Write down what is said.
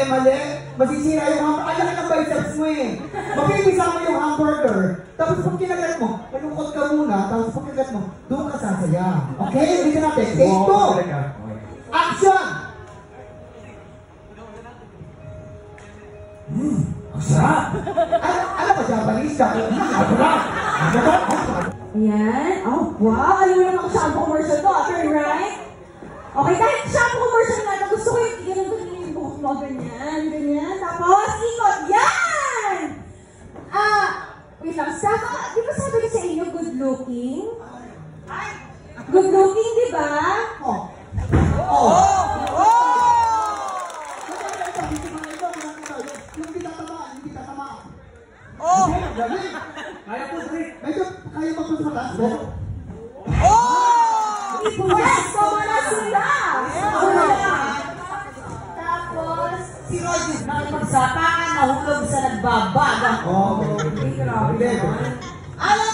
Mali. Masisira yung hamburger. Ang laki ng biceps mo eh. Mapipisa mo yung hamburger. Tapos pag kinagat mo, malungkot ka muna. Tapos pag kinagat mo, doon ka sasaya. Okay? Hindi natin. Take 2. Action! Ang sarap! Ano ba Japanese ka? Ayan. Oh, wow! Alam mo naman ako shampoo commercial ko. Turn right. Okay, kahit shampoo commercial nga na gusto ko yung ganyan yung buhok mo. Ganyan. Tapos, ikot. Yan! Wait lang. Di ba sabi ko sa inyo, good looking? Good looking, di ba? Kaya po, medyo kaya magpapataas mo. Yes! Kumala sila! Tapos, si Rogers nakipagsapakan, nahulog sa nagbabagang. Grabe. Alam